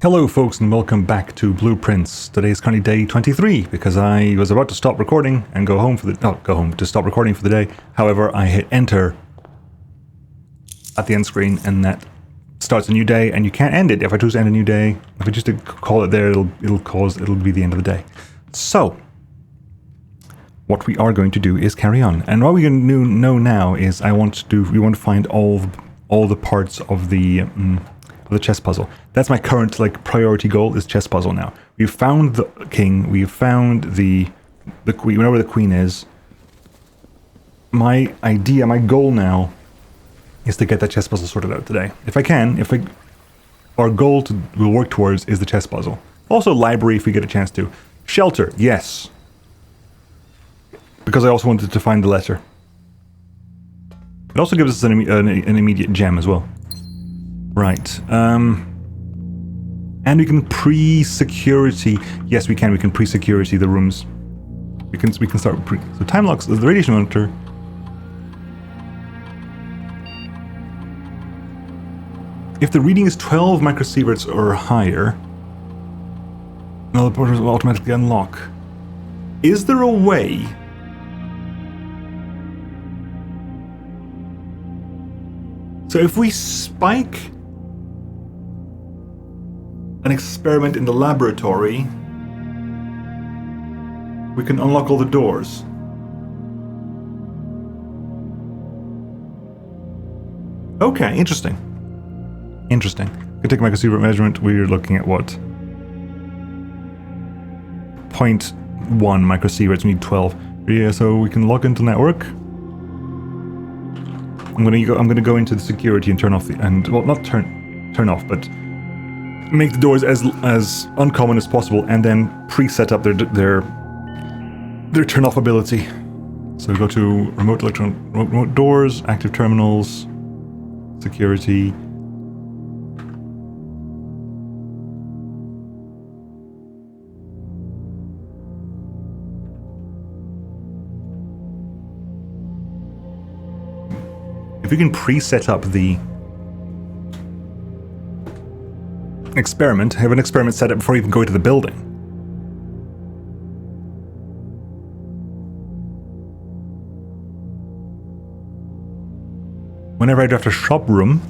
Hello folks and welcome back to Blueprints. Today is currently day 23 because I was about to stop recording and go home for the... not go home, to stop recording for the day. However, I hit enter at the end screen and that starts a new day and you can't end it. If I choose to end a new day, if I choose to call it there, it'll be the end of the day. So, what we are going to do is carry on. And what we know now is we want to find all the parts of the chess puzzle. That's my current priority goal, is chess puzzle now. We've found the king, we've found the queen, we know where the queen is. My goal now is to get that chess puzzle sorted out today. Our goal we'll work towards is the chess puzzle. Also library if we get a chance to. Shelter, yes. Because I also wanted to find the letter. It also gives us an immediate gem as well. Right, and we can pre-security. Yes, we can pre-security the rooms. We can start so time locks the radiation monitor. If the reading is 12 microsieverts or higher, another portals will automatically unlock. Is there a way? So if we spike an experiment in the laboratory, we can unlock all the doors. Okay, interesting. Interesting. We can take a microsievert measurement. We're looking at what? 0.1 microsieverts. We need 12. Yeah, so we can log into network. I'm gonna go into the security and turn off not turn off, but make the doors as uncommon as possible, and then preset up their turn off ability. So go to remote doors, active terminals, security. If we can preset up the experiment, have an experiment set up before you even go to the building. Whenever I draft a shop room,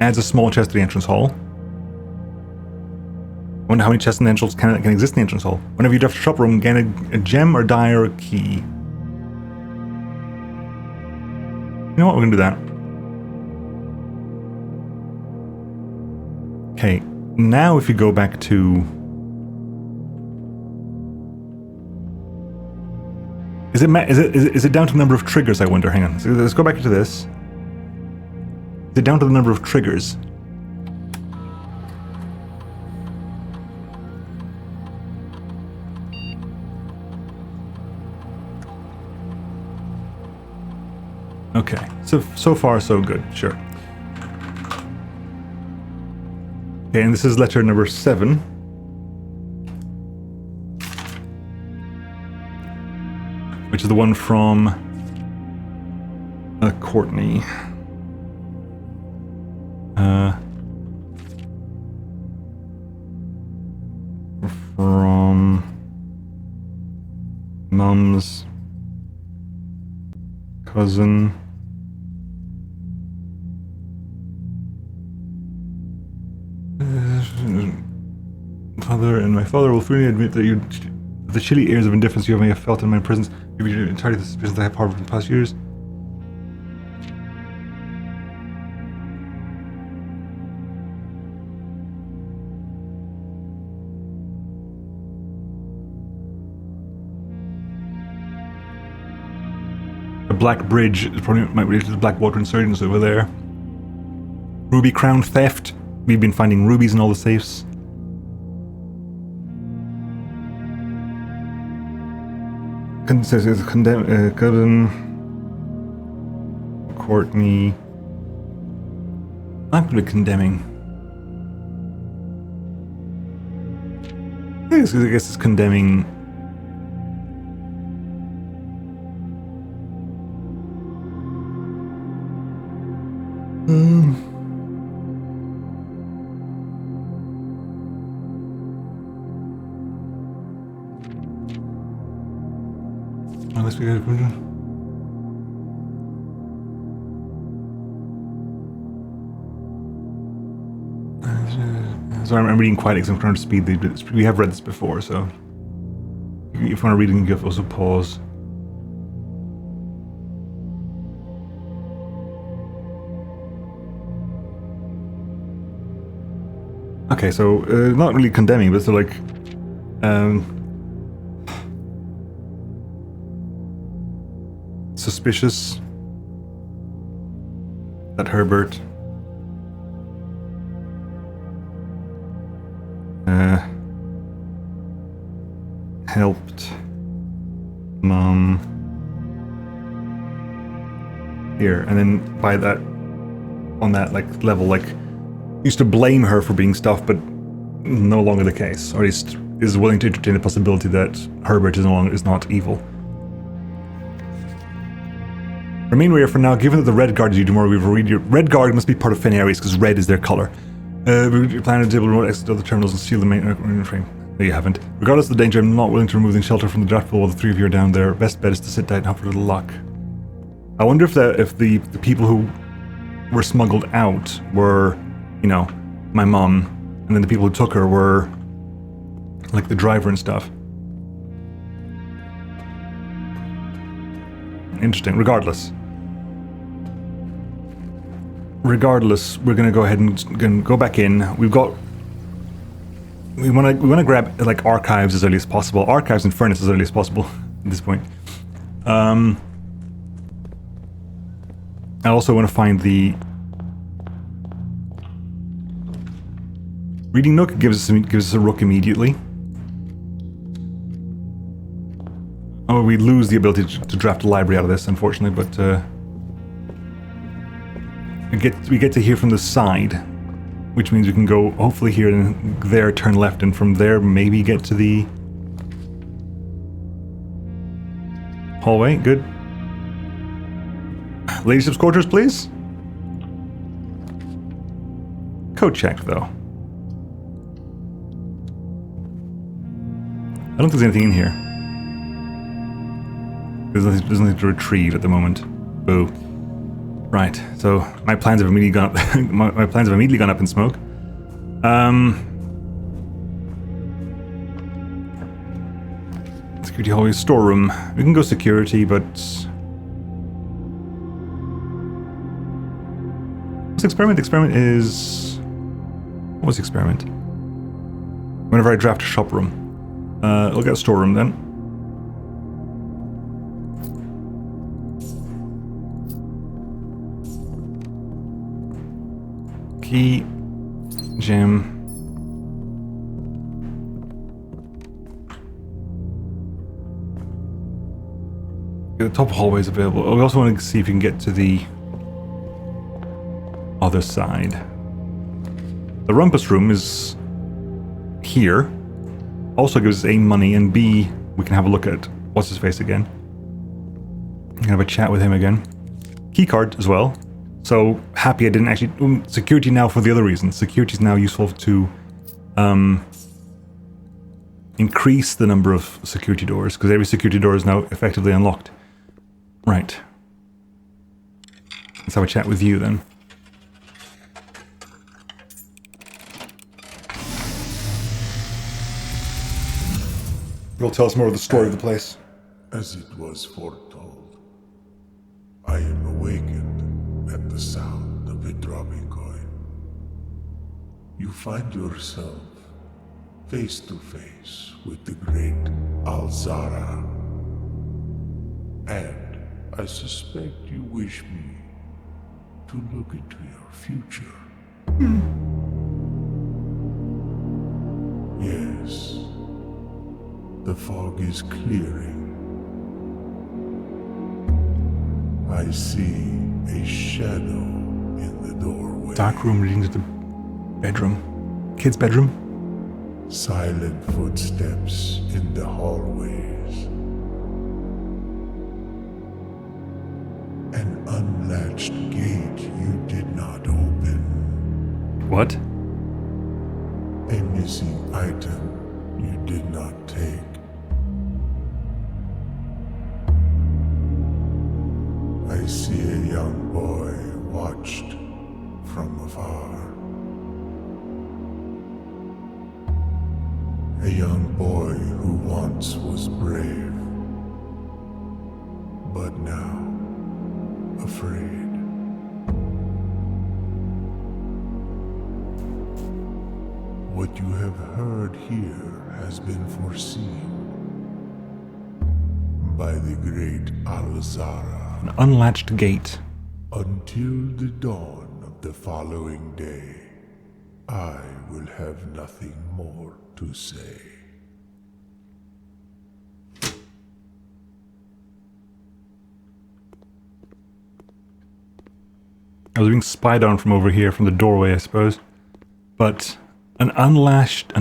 adds a small chest to the entrance hall. I wonder how many chests in the entrance can exist in the entrance hall. Whenever you draft a shop room, gain a gem or die or a key. You know what, we're gonna do that. Okay. Now if you go back to... Is it down to the number of triggers, I wonder? Hang on. So let's go back into this. Is it down to the number of triggers? Okay. So far so good. Sure. Okay, and this is letter number 7. Which is the one from Courtney. From Mum's cousin. Father and my father will freely admit that the chilly airs of indifference you may have felt in my presence may be entirely the suspicions I have harbored in the past years. The Black Bridge is probably might relate to the Blackwater insurgents over there. Ruby Crown theft. We've been finding rubies in all the safes. Courtney. I'm going to be condemning. I guess it's condemning. Unless we go. Sorry, I'm reading quietly because I'm trying to speed the. We have read this before, so if you want to read it, you can also pause. Okay, so not really condemning, but so like, suspicious that Herbert helped Mom here, and then by that, on that like level, like used to blame her for being stuff, but no longer the case, or at least is willing to entertain the possibility that Herbert is not evil. Remain wary for now. Given that the Red Guard is you more, we've read your Red Guard must be part of Fenarius because red is their color. We plan to disable remote exit to other terminals and seal the main frame. No, you haven't. Regardless of the danger, I'm not willing to remove the shelter from the draft pool while the three of you are down there. Best bet is to sit tight and hope for a little luck. I wonder if the people who were smuggled out were, you know, my mom, and then the people who took her were like the driver and stuff. Interesting. Regardless, we're gonna go ahead and go back in. We want to grab like archives as early as possible. Archives and furnace as early as possible at this point. I also want to find the reading nook. Gives us a rook immediately. Oh, we lose the ability to draft a library out of this, unfortunately, but we get to hear from the side, which means we can go hopefully here and there, turn left, and from there maybe get to the hallway. Good. Ladyship's quarters, please. Code check, though. I don't think there's anything in here. There's nothing to retrieve at the moment. Boo. Right, so my plans have immediately gone up. my plans have immediately gone up in smoke. Security hallway, storeroom. We can go security, but what's experiment? Experiment is what's experiment? Whenever I draft a shop room, we'll get a storeroom then. Key, gem. The top hallway is available. We also want to see if we can get to the other side. The rumpus room is here. Also gives us A, money, and B, we can have a look at what's his face again. We can have a chat with him again. Key card as well. So happy I didn't actually security now for the other reason. Security is now useful to increase the number of security doors because every security door is now effectively unlocked. Right. Let's have a chat with you then. You'll tell us more of the story of the place. As it was foretold, I am awakened at the sound of a dropping coin. You find yourself face to face with the great Alzara. And I suspect you wish me to look into your future. Yes, the fog is clearing. I see a shadow in the doorway. Dark room leading to the bedroom. Kid's bedroom. Silent footsteps in the hallways. An unlatched gate you did not open. What? A missing item you did not take. young boy watched from afar. A young boy who once was brave, but now afraid. What you have heard here has been foreseen by the great Alzara. An unlatched gate. Until the dawn of the following day, I will have nothing more to say. I was being spied on from over here, from the doorway, I suppose. But an unlatched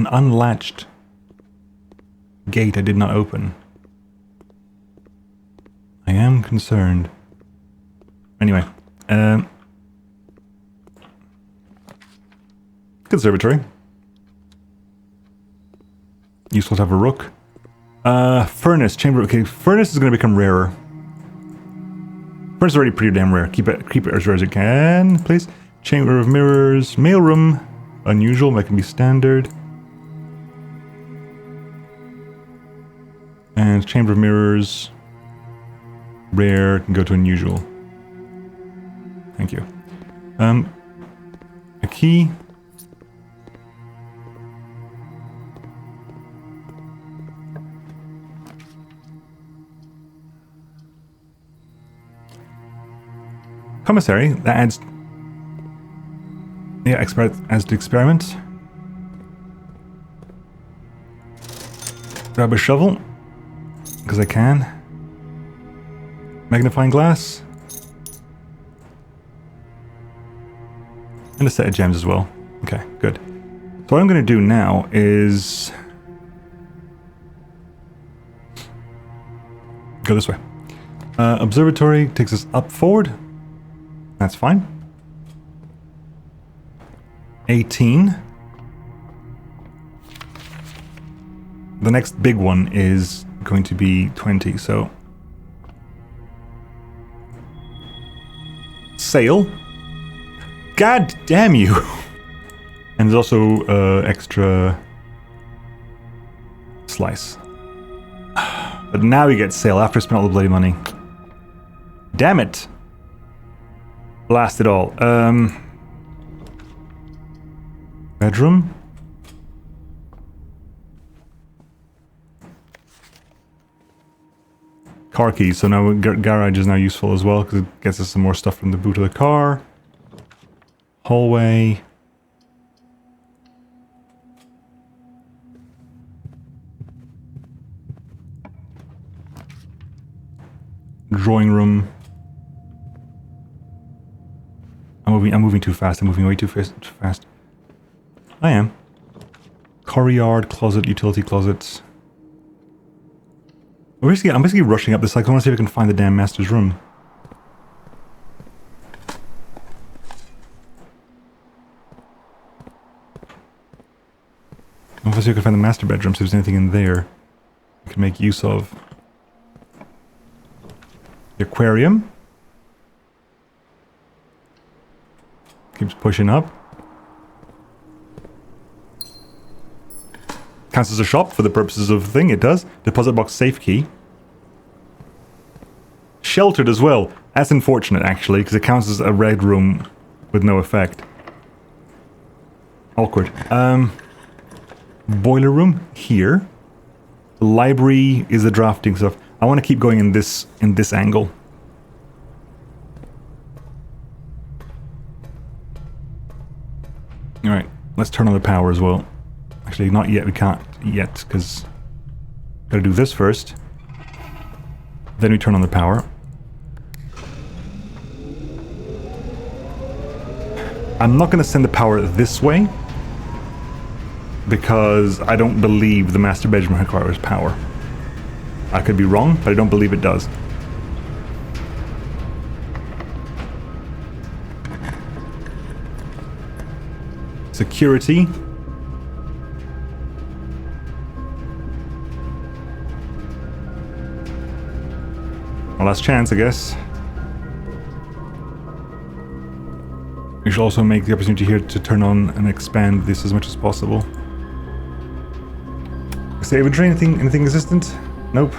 gate I did not open. I am concerned. Anyway, conservatory. Useful to have a rook. Furnace, chamber. Okay, furnace is going to become rarer. Furnace is already pretty damn rare. Keep it as rare as it can, please. Chamber of mirrors, mailroom. Unusual, that can be standard. And chamber of mirrors. Rare can go to unusual. Thank you. A key. Commissary, that adds... Yeah, adds to experiment. Grab a shovel, because I can. Magnifying glass. And a set of gems as well. Okay, good. So what I'm going to do now is... go this way. Observatory takes us up forward. That's fine. 18. The next big one is going to be 20, so... Sail. God damn you! And there's also extra... slice. But now we get sail after I spent all the bloody money. Damn it! Blast it all. Bedroom? Car keys, so now garage is now useful as well because it gets us some more stuff from the boot of the car. Hallway. Drawing room. I'm moving too fast. I'm moving way too fast. I am. Courtyard, closet, utility closets. I'm basically rushing up this. I want to see if I can find the damn master's room. I want to see if I can find the master bedroom, so if there's anything in there I can make use of. The aquarium. Keeps pushing up. Counts as a shop for the purposes of the thing, it does. Deposit box safe key. Sheltered as well. That's unfortunate, actually, because it counts as a red room with no effect. Awkward. Boiler room here. Library is the drafting stuff. I want to keep going in this angle. Alright, let's turn on the power as well. Actually, not yet, we can't yet, because... gotta do this first. Then we turn on the power. I'm not gonna send the power this way, because I don't believe the master bedroom requires power. I could be wrong, but I don't believe it does. Security. Well, last chance, I guess. We should also make the opportunity here to turn on and expand this as much as possible. Save inventory, anything existent? Nope.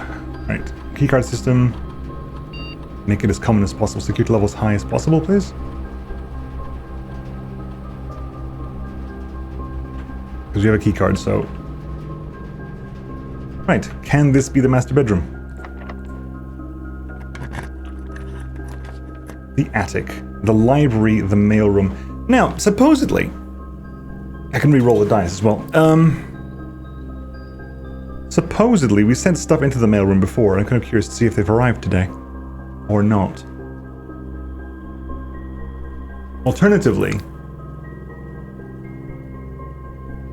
Right. Keycard system. Make it as common as possible. Security level as high as possible, please. Because we have a keycard, so... Right. Can this be the master bedroom? The attic. The library, the mailroom. Now, supposedly... I can re-roll the dice as well. Supposedly, we sent stuff into the mailroom before. I'm kind of curious to see if they've arrived today. Or not. Alternatively,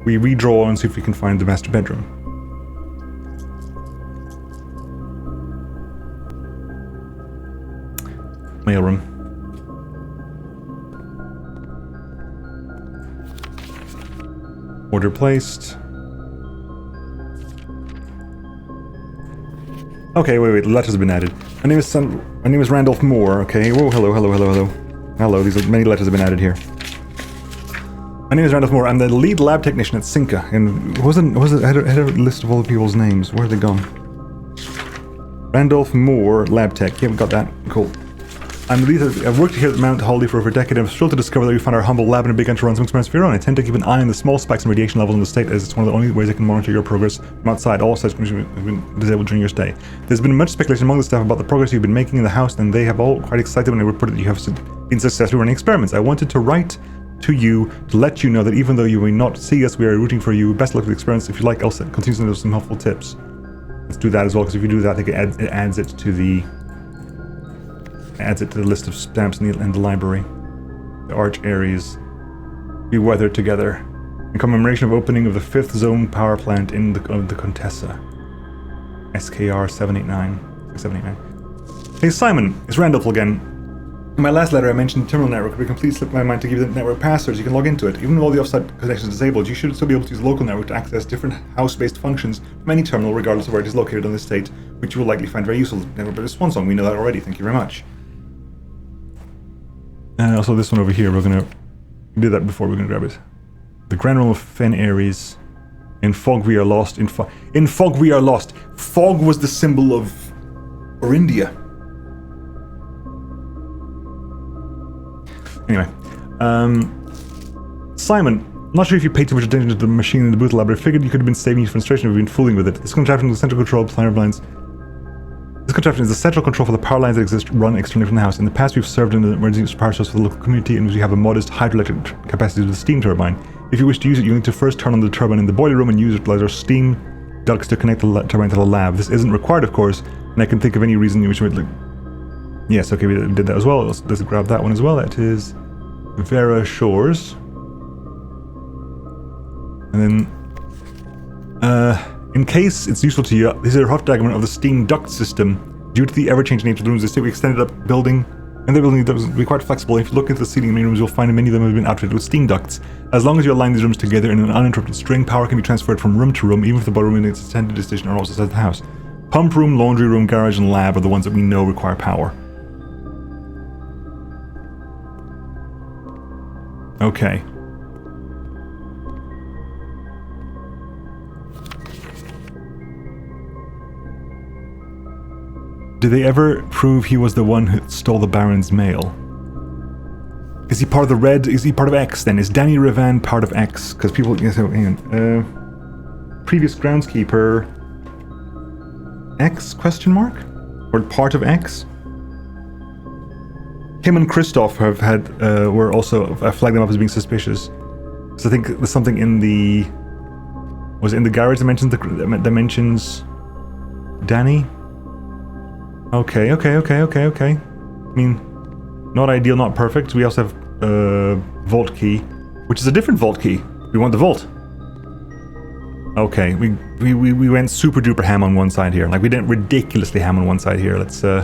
we redraw and see if we can find the master bedroom. Mailroom. Order placed. Okay, wait, the letters have been added. My name is Randolph Moore, okay? Whoa, hello. Hello, many letters have been added here. My name is Randolph Moore. I'm the lead lab technician at Cinca. And I had a list of all the people's names. Where have they gone? Randolph Moore, lab tech. Yeah, we got that. Cool. I'm the lead. I've worked here at Mount Holly for over a decade, and I'm thrilled to discover that we found our humble lab and begun to run some experiments of your own. I tend to keep an eye on the small spikes in radiation levels in the state, as it's one of the only ways I can monitor your progress from outside. All such have been disabled during your stay. There's been much speculation among the staff about the progress you've been making in the house, and they have all quite excited when they reported that you have been successfully running experiments. I wanted to write to you to let you know that even though you may not see us, we are rooting for you. Best luck with the experiments. If you like, I'll continue to some helpful tips. Let's do that as well, because if you do that, I think it adds it to the list of stamps in the library. The arch areas be weathered together in commemoration of opening of the 5th zone power plant in the Contessa. SKR 789. Hey Simon, it's Randolph again. In my last letter I mentioned the terminal network. It completely slipped my mind to give you the network passwords. You can log into it. Even with all the offsite connections disabled, you should still be able to use the local network to access different house-based functions from any terminal, regardless of where it is located on the estate, which you will likely find very useful. Never but this one song, we know that already. Thank you very much. And also this one over here, we did that before, we're gonna grab it. The Grand Realm of Fen Ares. In fog we are lost. In fog we are lost. Fog was the symbol of Orindia. Anyway, Simon, I'm not sure if you paid too much attention to the machine in the booth lab, but I figured you could have been saving you frustration if you've been fooling with it. This contraption is the central control power lines. This contraption is the central control for the power lines that run externally from the house. In the past, we've served in the emergency power source for the local community, and we have a modest hydroelectric capacity with a steam turbine. If you wish to use it, you need to first turn on the turbine in the boiler room and utilize our steam ducts to connect the turbine to the lab. This isn't required, of course, and I can think of any reason in which we would like... Yes, okay, we did that as well. Let's grab that one as well. That is Vera Shores. And then, in case it's useful to you, this is a rough diagram of the steam duct system. Due to the ever-changing nature of the rooms, we extended up building, and the building does be quite flexible. If you look into the ceiling in many rooms, you'll find many of them have been outfitted with steam ducts. As long as you align these rooms together in an uninterrupted string, power can be transferred from room to room, even if the ballroom and its attendant station are also outside the house. Pump room, laundry room, garage, and lab are the ones that we know require power. Okay. Did they ever prove he was the one who stole the Baron's mail? Is he part of the Red? Is he part of X then? Is Danny Revan part of X? Because people... Yes, hang on. Previous groundskeeper... X, question mark? Or part of X? Him and Christoph have had... were also... I flagged them up as being suspicious. So I think there's something in the... Was it in the garage that mentions Danny? Okay. I mean, not ideal, not perfect. We also have vault key, which is a different vault key. We want the vault. Okay, we went super duper ham on one side here. Like we didn't ridiculously ham on one side here. Let's head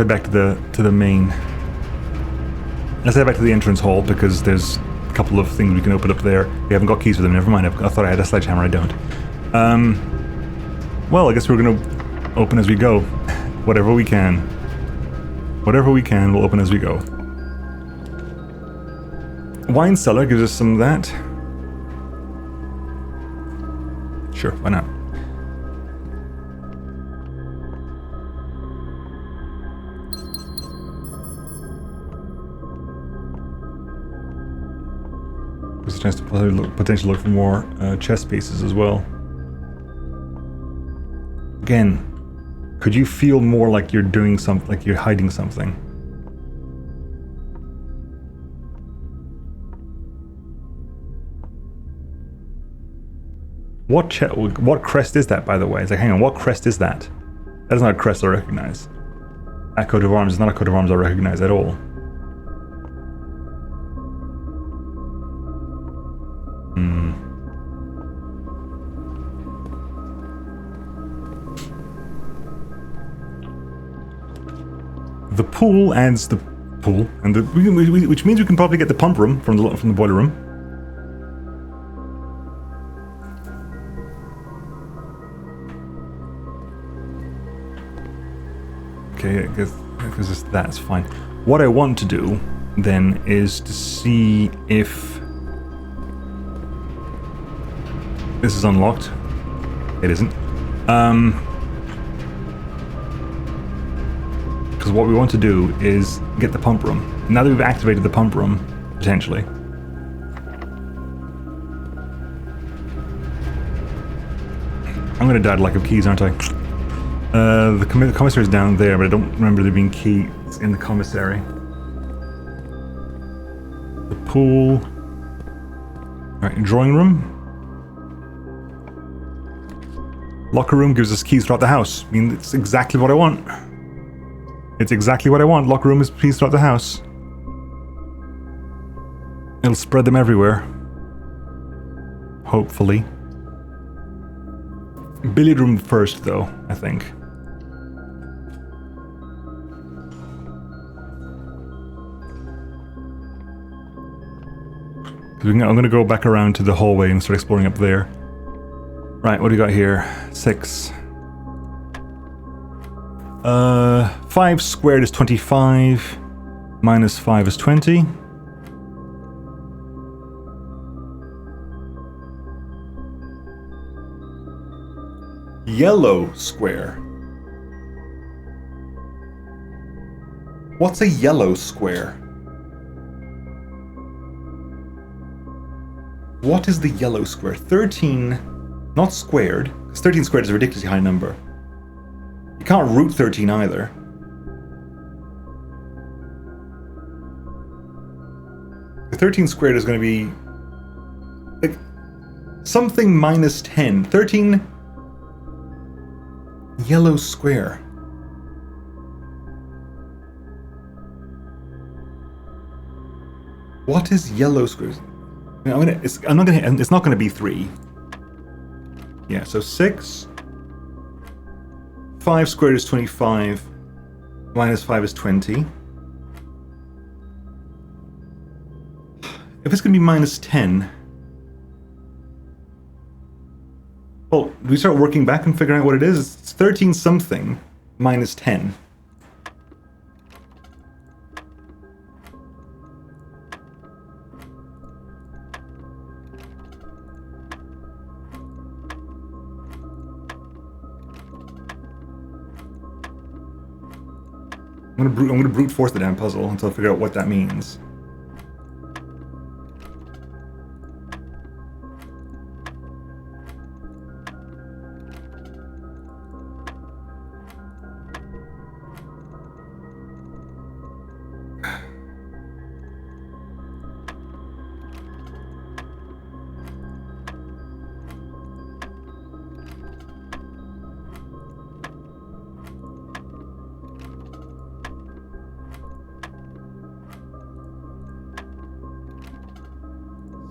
back to the main. Let's head back to the entrance hall because there's a couple of things we can open up there. We haven't got keys for them. Never mind. I thought I had a sledgehammer. I don't. Well, I guess we're gonna open as we go. Whatever we can, we'll open as we go. Wine cellar gives us some of that. Sure, why not? There's a chance to potentially look for more chest pieces as well. Again, could you feel more like you're doing something, like you're hiding something? What crest is that, by the way? It's like, hang on, what crest is that? That is not a crest I recognize. That coat of arms is not a coat of arms I recognize at all. The pool adds the pool, and which means we can probably get the pump room from the boiler room. Okay, I guess that's fine. What I want to do then is to see if this is unlocked. It isn't. Because what we want to do is get the pump room. Now that we've activated the pump room, potentially. I'm going to die to lack of keys, aren't I? The commissary is down there, but I don't remember there being keys in the commissary. The pool. Alright, drawing room. Locker room gives us keys throughout the house. I mean, it's exactly what I want. It's exactly what I want. Locker room is keys throughout the house. It'll spread them everywhere. Hopefully. Billiard room first, though, I think. I'm going to go back around to the hallway and start exploring up there. Right, what do we got here? 6. 5 squared is 25. Minus 5 is 20. Yellow square. What's a yellow square? What is the yellow square? 13, not squared, because 13 squared is a ridiculously high number. You can't root 13 either. The 13 squared is going to be like something minus 10. 13 yellow square. What is yellow square? It's not gonna be 3. Yeah, so 6. 5 squared is 25. Minus 5 is 20. If it's gonna be minus 10, well, we start working back and figuring out what it is. It's 13 something minus 10. I'm gonna brute force the damn puzzle until I figure out what that means.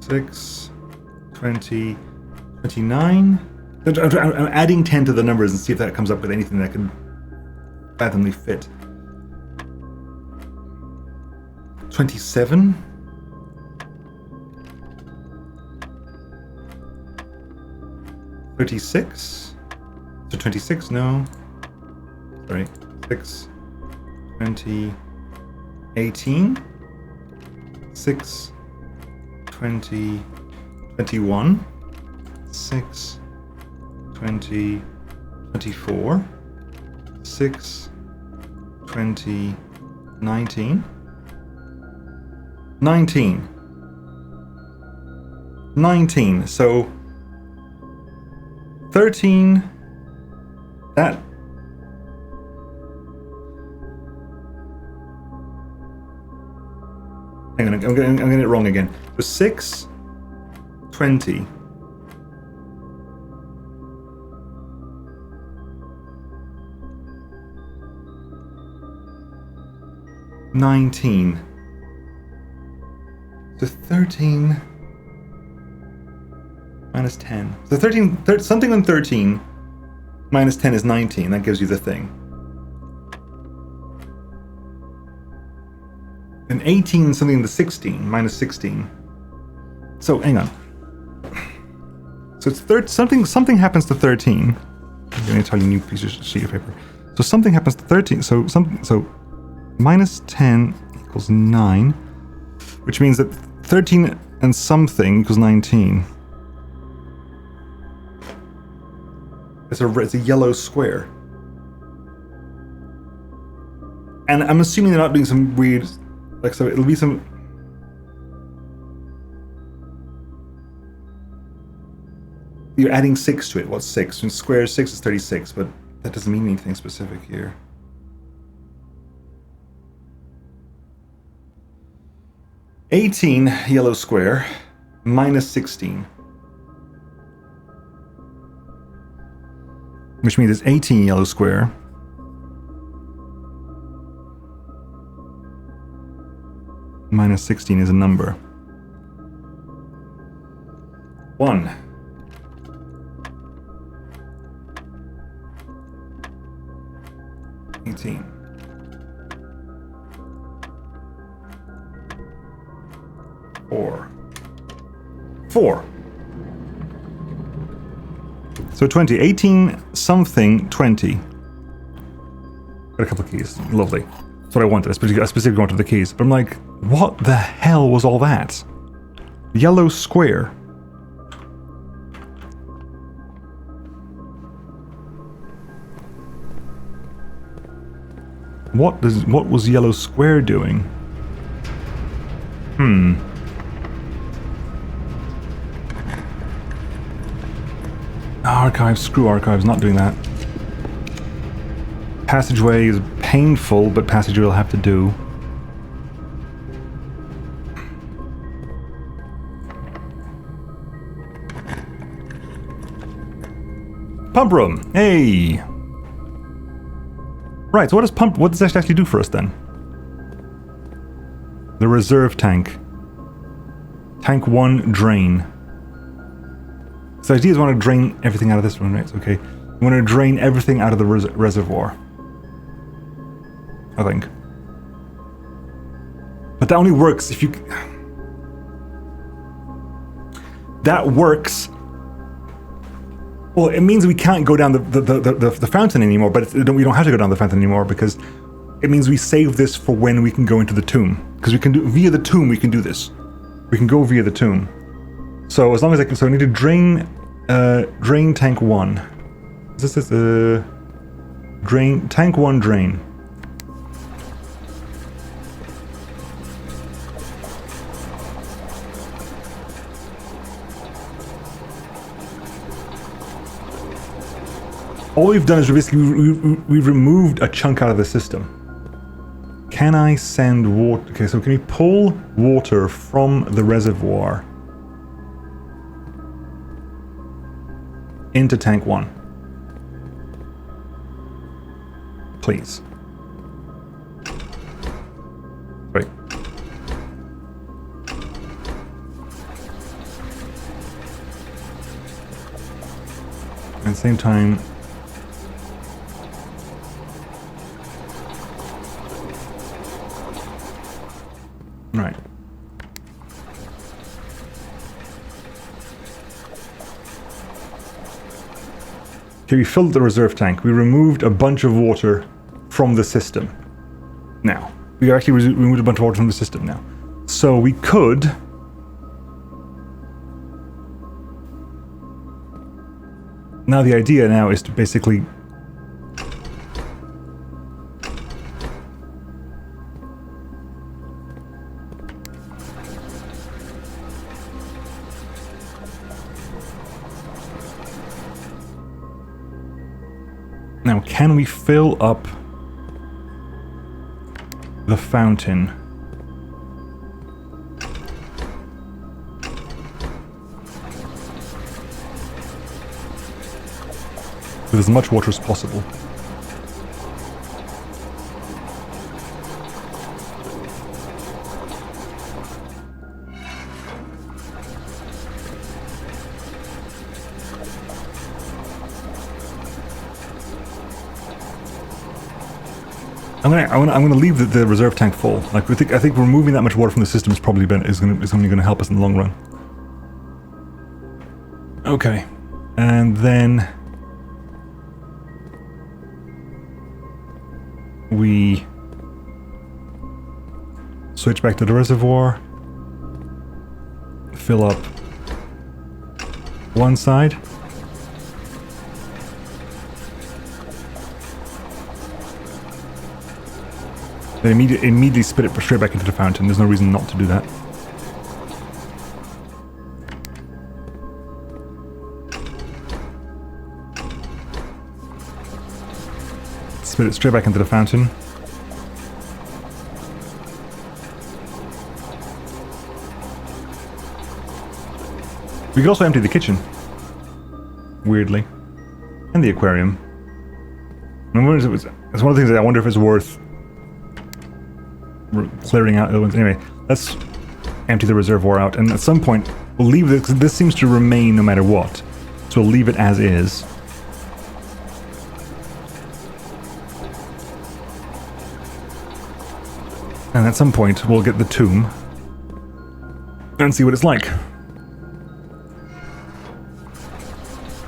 Six, 20, 29. I'm adding 10 to the numbers and see if that comes up with anything that can fathomably fit. 27. 36. So 26, no. Sorry. 6, 20, 18. 6, 20, 21, 6, 20, 24, 6, 20, 19, 19, 19, so 13, that, hang on, I'm getting it wrong again. So 6, 20, 19. So 13 minus 10. So 13, something on 13 minus 10 is 19. That gives you the thing. And 18 something in the 16 minus 16. So hang on. So it's something happens to 13. I'm going to tell you a new piece of sheet of paper. So something happens to 13. So minus 10 equals 9, which means that 13 and something equals 19. It's a yellow square. And I'm assuming they're not doing some weird, like, so it'll be some... You're adding 6 to it. What's 6? And square 6 is 36, but that doesn't mean anything specific here. $18 yellow square minus 16. Which means it's 18 yellow square minus 16 is a number. 1. $18. 4. So 20. 18 something 20. Got a couple of keys. Lovely. That's what I wanted. I specifically wanted the keys. But I'm like, what the hell was all that? Yellow square. What was yellow square doing? Archives, screw archives, not doing that. Passageway is painful, but passageway will have to do. Pump room, hey! Right, so what does that actually do for us then? The reserve tank. Tank 1, drain. So the idea is we want to drain everything out of this one, right? Okay. We want to drain everything out of the reservoir. I think. But that only works if you... That works... Well, it means we can't go down the fountain anymore, but we don't have to go down the fountain anymore because it means we save this for when we can go into the tomb. Because we can do... Via the tomb, we can do this. We can go via the tomb. So as long as I can... So I need to drain tank 1. This is drain... Tank 1 drain. All we've done is we've removed a chunk out of the system. Can I send water? Okay, so can we pull water from the reservoir into tank 1? Please. Wait. At the same time... Right. Okay, we filled the reserve tank. We removed a bunch of water from the system. Now, we actually removed a bunch of water from the system now. So we could Now the idea now is to basically... Now, can we fill up the fountain? With as much water as possible. I'm gonna leave the reserve tank full. Like I think removing that much water from the system is probably only gonna help us in the long run. Okay, and then we switch back to the reservoir, fill up one side. Then immediately spit it straight back into the fountain. There's no reason not to do that. Spit it straight back into the fountain. We could also empty the kitchen. Weirdly. And the aquarium. It's one of the things that I wonder if it's worth clearing out the ones. Anyway, let's empty the reservoir out, and at some point we'll leave this, because this seems to remain no matter what. So we'll leave it as is. And at some point we'll get the tomb and see what it's like.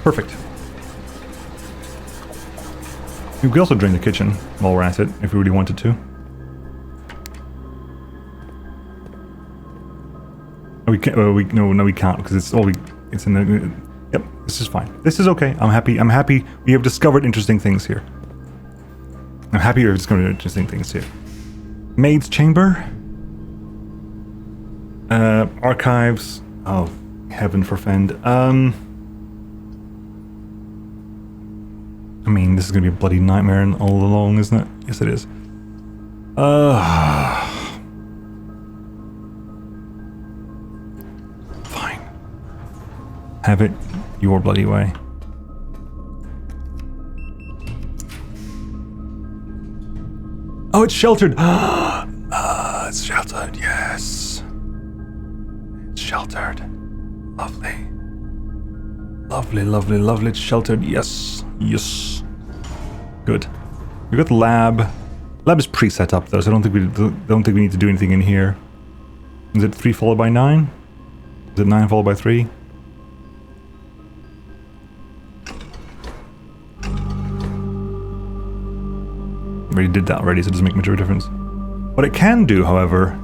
Perfect. We could also drain the kitchen while we're at it, if we really wanted to. We can't. No, we can't, because it's in the. Yep, this is fine. This is okay. I'm happy. We have discovered interesting things here. I'm happy we've discovered interesting things here. Maid's chamber. Archives. Oh, heaven forfend. I mean, this is gonna be a bloody nightmare and all along, isn't it? Yes, it is. Fine. Have it your bloody way. Oh, it's sheltered! It's sheltered, yes. It's sheltered. Lovely. Lovely, lovely, lovely. It's sheltered, yes. Yes. Good. We got the lab. Lab is pre-set up though, so I don't think we need to do anything in here. Is it 3 followed by 9? Is it 9 followed by 3? Already did that already, so it doesn't make much of a difference. What it can do, however,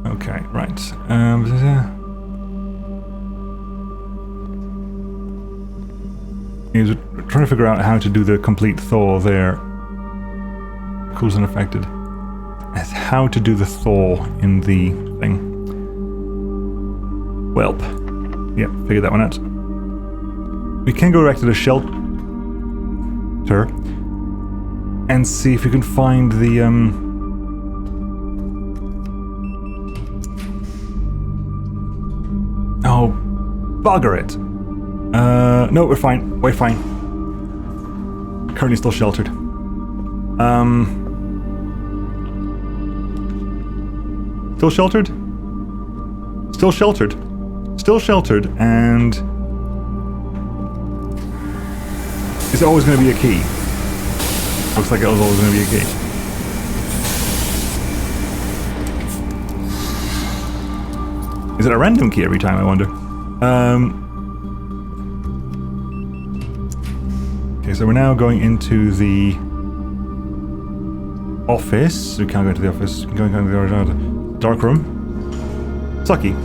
okay, right. He's trying to figure out how to do the complete thaw there. Cool's unaffected. As how to do the thaw in the thing. Welp. Yeah, figured that one out. We can go back to the shelter and see if we can find the oh, bugger it. No, we're fine. We're fine. Currently still sheltered. Still sheltered? Still sheltered. Still sheltered, and... Is it always going to be a key? Looks like it was always going to be a key. Is it a random key every time, I wonder? Okay, so we're now going into the office. We can't go to the office. We can go to the dark room. Sucky.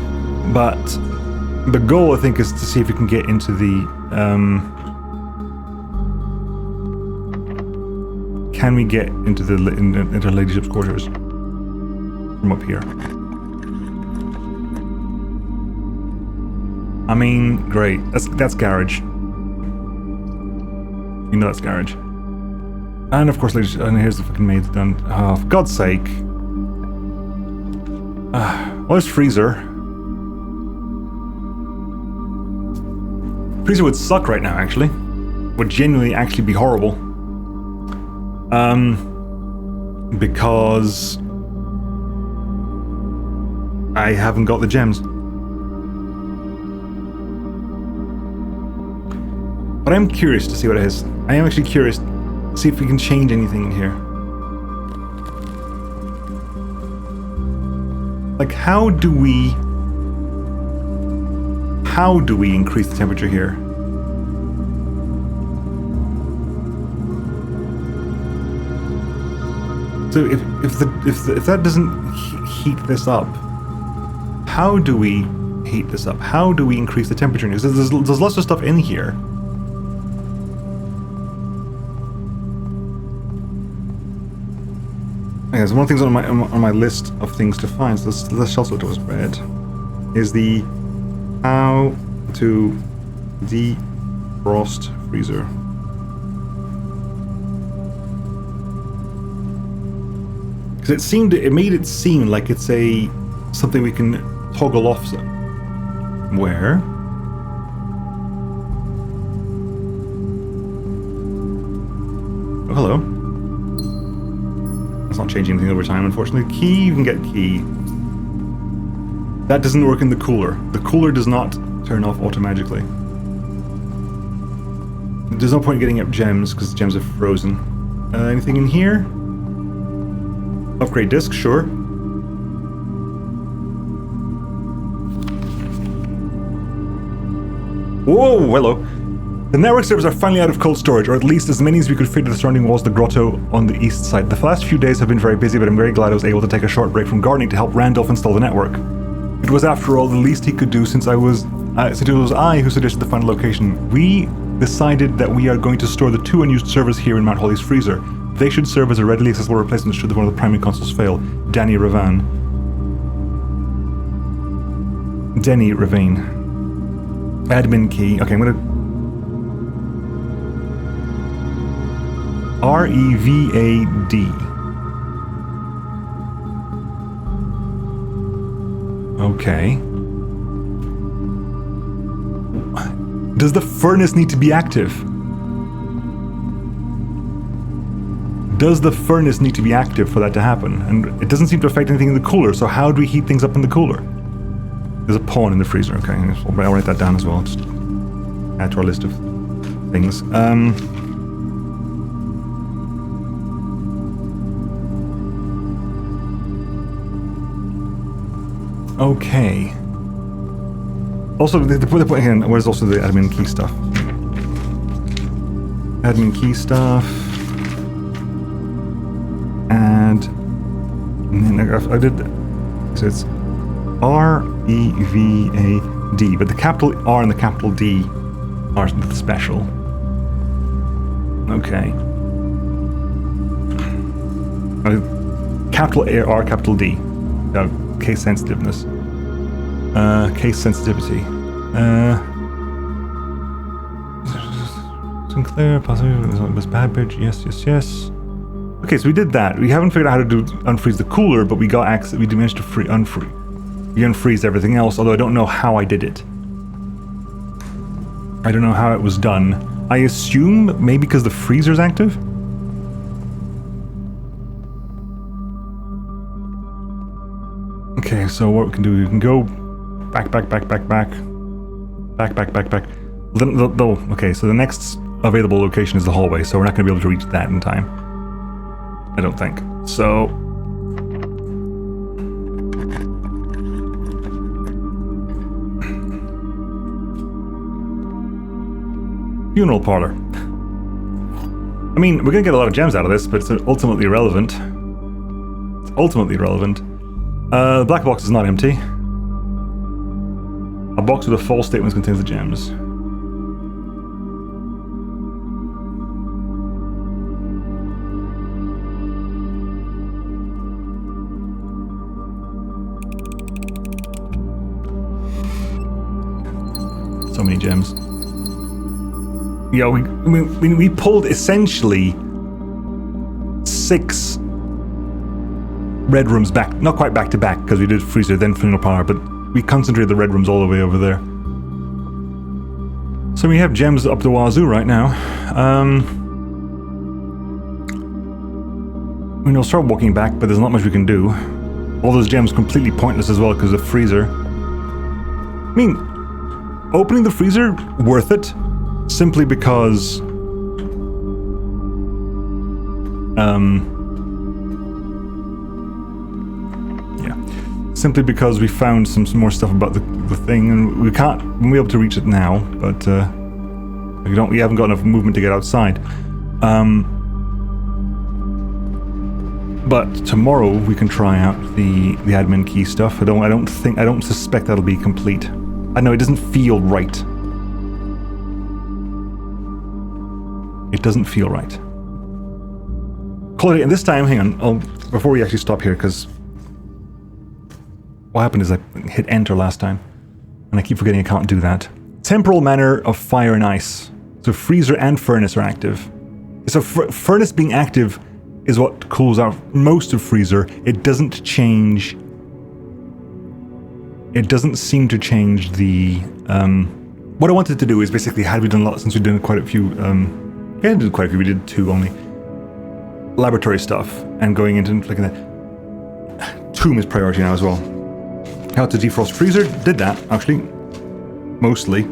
But the goal, I think, is to see if we can get into the... can we get into the into ladyship's quarters from up here? I mean, great. That's garage. You know that's garage. And of course, and here's the fucking maid done. Oh, for God's sake. Well, there's freezer. Freezer would suck right now, actually. Would genuinely actually be horrible. Because I haven't got the gems. But I'm curious to see what it is. I am actually curious to see if we can change anything in here. Like, how do we increase the temperature here? So if that doesn't heat this up, how do we heat this up? How do we increase the temperature? Because there's lots of stuff in here. Okay, so one of the things on my list of things to find, so this also was read, is the how to defrost freezer. Because it made it seem like it's something we can toggle off. Where? Oh, hello. That's not changing anything over time, unfortunately. Key, you can get key. That doesn't work in the cooler. The cooler does not turn off automatically. There's no point in getting up gems, because gems are frozen. Anything in here? Upgrade disk, sure. Whoa, hello. The network servers are finally out of cold storage, or at least as many as we could fit to the surrounding walls of the grotto on the east side. The last few days have been very busy, but I'm very glad I was able to take a short break from gardening to help Randolph install the network. It was, after all, the least he could do since it was I who suggested the final location. We decided that we are going to store the 2 unused servers here in Mount Holly's freezer. They should serve as a readily accessible replacement should one of the primary consoles fail. Denny Ravane. Admin key. Okay, I'm gonna... R-E-V-A-D. Okay. Does the furnace need to be active? Does the furnace need to be active for that to happen? And it doesn't seem to affect anything in the cooler, so how do we heat things up in the cooler? There's a pawn in the freezer, okay. I'll write that down as well, just add to our list of things. Okay. Also, the point again, where's also the admin key stuff? Admin key stuff. And then I did, so it's R-E-V-A-D, but the capital R and the capital D are special. Okay. Capital A, R, capital D. Case sensitiveness. Case sensitivity. Sinclair, possibly was bad bridge. Yes. Okay, so we did that. We haven't figured out how to unfreeze the cooler, but we got access. We managed to unfreeze everything else. Although I don't know how I did it. I don't know how it was done. I assume maybe because the freezer's active. Okay, so what we can do? We can go back. Okay, so the next available location is the hallway, so we're not going to be able to reach that in time. I don't think. So... funeral parlor. I mean, we're gonna get a lot of gems out of this, but it's ultimately irrelevant. It's ultimately irrelevant. The black box is not empty. A box with a false statement contains the gems. So many gems. Yeah, we pulled essentially 6 red rooms back, not quite back to back, because we did freezer, then funeral power, but we concentrated the red rooms all the way over there. So we have gems up the wazoo right now. I mean, we'll start walking back, but there's not much we can do. All those gems completely pointless as well because of the freezer. I mean, opening the freezer, worth it, simply because simply because we found some more stuff about the thing, and we won't be able to reach it now, but we haven't got enough movement to get outside. But tomorrow we can try out the admin key stuff. I don't suspect that'll be complete. I know it doesn't feel right. It doesn't feel right. Call it, and this time, hang on, before we actually stop here, because what happened is I hit enter last time, and I keep forgetting I can't do that. Temporal manor of fire and ice. So freezer and furnace are active. So furnace being active is what cools out most of freezer. It doesn't change. It doesn't seem to change the. What I wanted to do is basically, had we done a lot, since we did quite a few. Yeah, we did quite a few. We did 2 only. Laboratory stuff and going into like that. Tomb is priority now as well. How to defrost freezer, did that actually, mostly.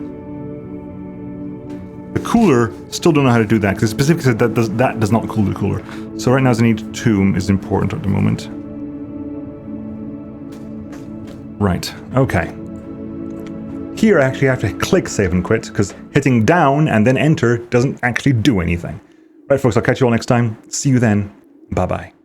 The cooler, still don't know how to do that because it specifically said that does not cool the cooler. So right now the need tomb is important at the moment. Right, okay. Here I actually have to click save and quit because hitting down and then enter doesn't actually do anything. Right folks, I'll catch you all next time. See you then. Bye bye.